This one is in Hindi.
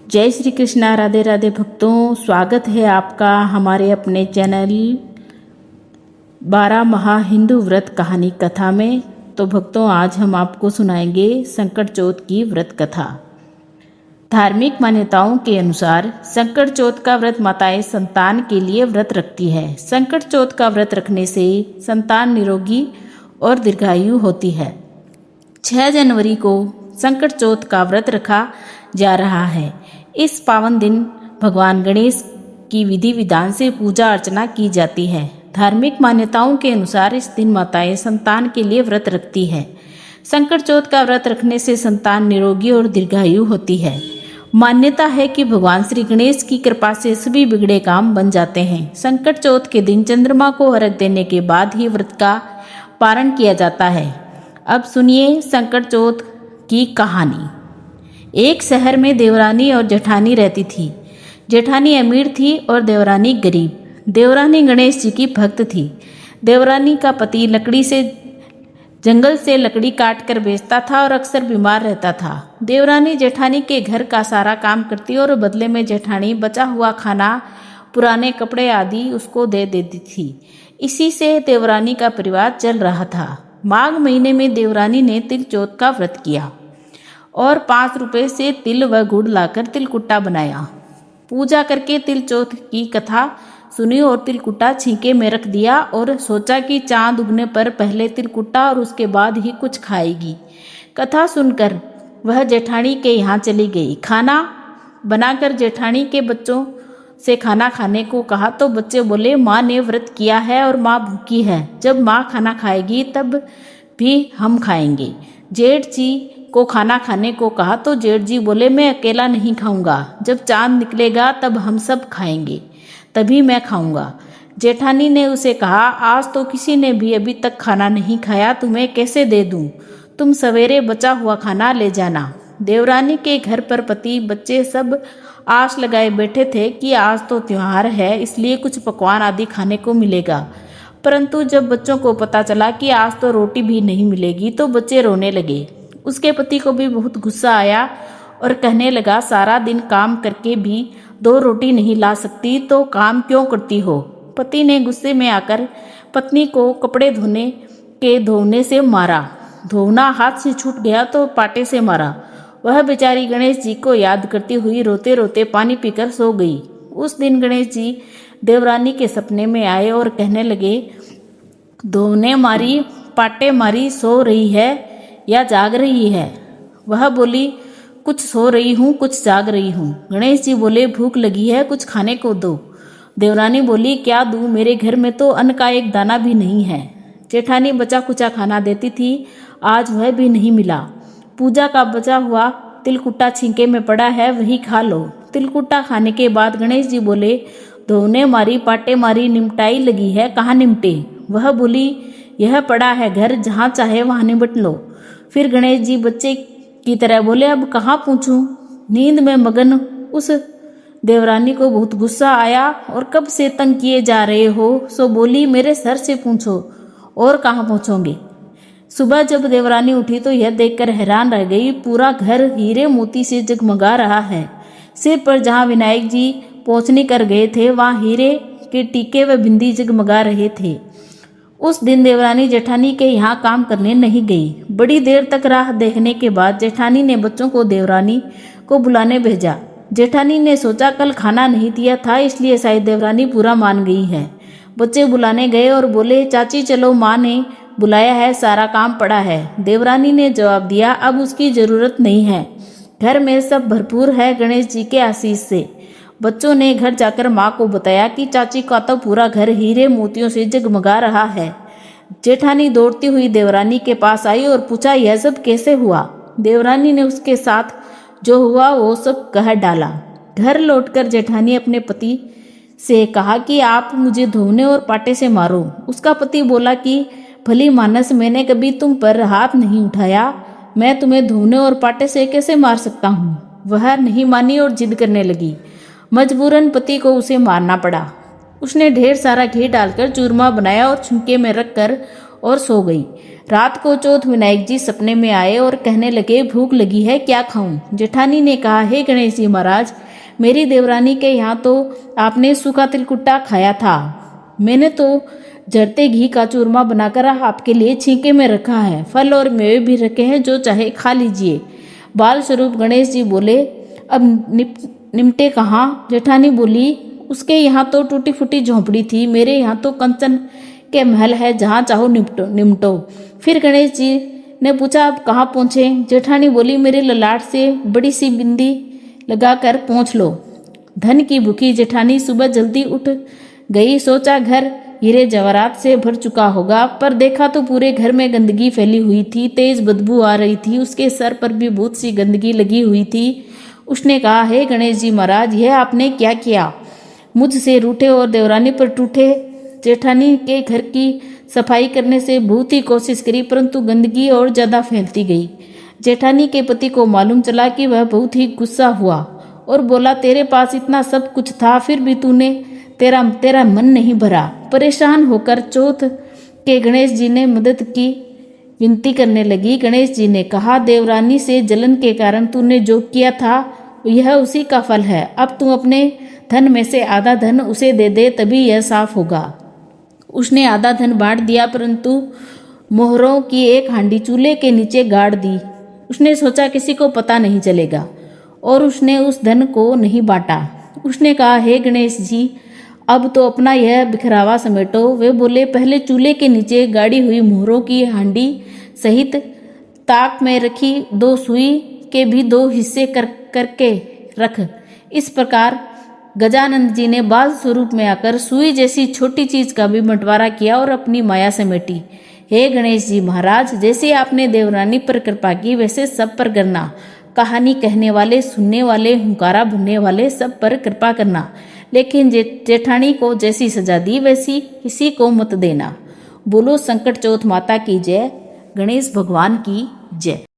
जय श्री कृष्णा। राधे राधे भक्तों, स्वागत है आपका हमारे अपने चैनल 12 महा हिंदू व्रत कहानी कथा में। तो भक्तों, आज हम आपको सुनाएंगे संकट चौथ की व्रत कथा। धार्मिक मान्यताओं के अनुसार संकट चौथ का व्रत माताएं संतान के लिए व्रत रखती है। संकट चौथ का व्रत रखने से संतान निरोगी और दीर्घायु होती है। 6 जनवरी को संकट चौथ का व्रत रखा जा रहा है। इस पावन दिन भगवान गणेश की विधि विधान से पूजा अर्चना की जाती है। धार्मिक मान्यताओं के अनुसार इस दिन माताएं संतान के लिए व्रत रखती है। संकट चौथ का व्रत रखने से संतान निरोगी और दीर्घायु होती है। मान्यता है कि भगवान श्री गणेश की कृपा से सभी बिगड़े काम बन जाते हैं। संकट चौथ के दिन चंद्रमा को अर्घ्य देने के बाद ही व्रत का पारण किया जाता है। अब सुनिए संकट चौथ की कहानी। एक शहर में देवरानी और जेठानी रहती थी। जेठानी अमीर थी और देवरानी गरीब। देवरानी गणेश जी की भक्त थी। देवरानी का पति जंगल से लकड़ी काट कर बेचता था और अक्सर बीमार रहता था। देवरानी जेठानी के घर का सारा काम करती और बदले में जेठानी बचा हुआ खाना, पुराने कपड़े आदि उसको दे देती थी। इसी से देवरानी का परिवार चल रहा था। माघ महीने में देवरानी ने तिल चौथ का व्रत किया और 5 रुपए से तिल व गुड़ लाकर तिलकुट्टा बनाया। पूजा करके तिल चौथ की कथा सुनी और तिलकुट्टा छींके में रख दिया और सोचा कि चांद उगने पर पहले तिलकुट्टा और उसके बाद ही कुछ खाएगी। कथा सुनकर वह जेठानी के यहाँ चली गई। खाना बनाकर जेठानी के बच्चों से खाना खाने को कहा तो बच्चे बोले, माँ ने व्रत किया है और माँ भूखी है। जब माँ खाना खाएगी तब भी हम खाएंगे। जेठ जी को खाना खाने को कहा तो जेठ जी बोले, मैं अकेला नहीं खाऊंगा। जब चांद निकलेगा तब हम सब खाएंगे, तभी मैं खाऊंगा। जेठानी ने उसे कहा, आज तो किसी ने भी अभी तक खाना नहीं खाया, तुम्हें कैसे दे दूं? तुम सवेरे बचा हुआ खाना ले जाना। देवरानी के घर पर पति बच्चे सब आस लगाए बैठे थे कि आज तो त्योहार है, इसलिए कुछ पकवान आदि खाने को मिलेगा। परंतु जब बच्चों को पता चला कि आज तो रोटी भी नहीं मिलेगी तो बच्चे रोने लगे। उसके पति को भी बहुत गुस्सा आया और कहने लगा, सारा दिन काम करके भी 2 रोटी नहीं ला सकती तो काम क्यों करती हो? पति ने गुस्से में आकर पत्नी को कपड़े धोने से मारा। धोना हाथ से छूट गया तो पाटे से मारा। वह बेचारी गणेश जी को याद करती हुई रोते रोते पानी पीकर सो गई। उस दिन गणेश जी देवरानी के सपने में आए और कहने लगे, धोने मारी, पाटे मारी, सो रही है या जाग रही है? वह बोली, कुछ सो रही हूँ, कुछ जाग रही हूँ। गणेश जी बोले, भूख लगी है, कुछ खाने को दो। देवरानी बोली, क्या दूँ? मेरे घर में तो अन्न का एक दाना भी नहीं है। जेठानी बचा कुचा खाना देती थी, आज वह भी नहीं मिला। पूजा का बचा हुआ तिलकुट्टा छींके में पड़ा है, वही खा लो। तिलकुट्टा खाने के बाद गणेश जी बोले, धोने मारी, पाटे मारी, निमटाई लगी है, कहाँ निमटे? वह बोली, यह पड़ा है घर, जहाँ चाहे वहाँ निमट लो। फिर गणेश जी बच्चे की तरह बोले, अब कहाँ पूछूं? नींद में मगन उस देवरानी को बहुत गुस्सा आया और कब से तंग किए जा रहे हो? सो बोली, मेरे सर से पूछो और कहाँ पहुँचोगे? सुबह जब देवरानी उठी तो यह देखकर हैरान रह गई, पूरा घर हीरे मोती से जगमगा रहा है। सिर पर जहाँ विनायक जी पहुँचने कर गए थे वहाँ हीरे के टीके व बिंदी जगमगा रहे थे। उस दिन देवरानी जेठानी के यहाँ काम करने नहीं गई। बड़ी देर तक राह देखने के बाद जेठानी ने बच्चों को देवरानी को बुलाने भेजा। जेठानी ने सोचा कल खाना नहीं दिया था, इसलिए शायद देवरानी पूरा मान गई है। बच्चे बुलाने गए और बोले, चाची चलो, माँ ने बुलाया है, सारा काम पड़ा है। देवरानी ने जवाब दिया, अब उसकी जरूरत नहीं है, घर में सब भरपूर है गणेश जी के आशीष से। बच्चों ने घर जाकर माँ को बताया कि चाची का तो पूरा घर हीरे मोतियों से जगमगा रहा है। जेठानी दौड़ती हुई देवरानी के पास आई और पूछा, यह सब कैसे हुआ? देवरानी ने उसके साथ जो हुआ वो सब कह डाला। घर लौटकर जेठानी अपने पति से कहा कि आप मुझे धोने और पाटे से मारो। उसका पति बोला कि भली मानस, मैंने कभी तुम पर हाथ नहीं उठाया, मैं तुम्हें धोने और पाटे से कैसे मार सकता हूँ? वह नहीं मानी और जिद करने लगी। मजबूरन पति को उसे मारना पड़ा। उसने ढेर सारा घी डालकर चूरमा बनाया और छुंके में रखकर और सो गई। रात को चौथ विनायक जी सपने में आए और कहने लगे, भूख लगी है, क्या खाऊं। जेठानी ने कहा, हे गणेश जी महाराज, मेरी देवरानी के यहाँ तो आपने सूखा तिलकुट्टा खाया था। मैंने तो जरते घी का चूरमा बनाकर आपके लिए छींके में रखा है। फल और मेवे भी रखे हैं, जो चाहे खा लीजिए। बाल स्वरूप गणेश जी बोले, अब निमटे कहाँ। जेठानी बोली, उसके यहाँ तो टूटी फूटी झोंपड़ी थी, मेरे यहाँ तो कंचन के महल है, जहाँ चाहो निमटो। फिर गणेश जी ने पूछा, अब कहाँ पहुँचे। जेठानी बोली, मेरे ललाट से बड़ी सी बिंदी लगाकर पहुँच लो। धन की भूखी जेठानी सुबह जल्दी उठ गई। सोचा घर हीरे जवाहरात से भर चुका होगा, पर देखा तो पूरे घर में गंदगी फैली हुई थी, तेज बदबू आ रही थी, उसके सर पर भी बहुत सी गंदगी लगी हुई थी। उसने कहा, हे गणेश जी महाराज, यह आपने क्या किया। मुझसे रूठे और देवरानी पर टूटे। जेठानी के घर की सफाई करने से बहुत ही कोशिश करी, परंतु गंदगी और ज्यादा फैलती गई। जेठानी के पति को मालूम चला कि वह बहुत ही गुस्सा हुआ और बोला, तेरे पास इतना सब कुछ था, फिर भी तूने तेरा मन नहीं भरा। परेशान होकर चौथ के गणेश जी ने मदद की विनती करने लगी। गणेश जी ने कहा, देवरानी से जलन के कारण तूने जो किया था यह उसी का फल है। अब तू अपने धन में से आधा धन उसे दे दे, तभी यह साफ होगा। उसने आधा धन बांट दिया, परंतु मोहरों की एक हांडी चूल्हे के नीचे गाड़ दी। उसने सोचा किसी को पता नहीं चलेगा, और उसने उस धन को नहीं बांटा। उसने कहा, हे गणेश जी, अब तो अपना यह बिखरावा समेटो। वे बोले, पहले चूल्हे के नीचे गाड़ी हुई मोहरों की हांडी सहित ताक में रखी 2 सुई के भी 2 हिस्से करके रख। इस प्रकार गजानंद जी ने बाल स्वरूप में आकर सुई जैसी छोटी चीज का भी बंटवारा किया और अपनी माया समेटी। हे गणेश जी महाराज, जैसे आपने देवरानी पर कृपा की, वैसे सब पर करना। कहानी कहने वाले, सुनने वाले, हुंकारा भरने वाले सब पर कृपा करना। लेकिन जेठानी को जैसी सजा दी वैसी किसी को मत देना। बोलो संकट चौथ माता की जय, गणेश भगवान की जय।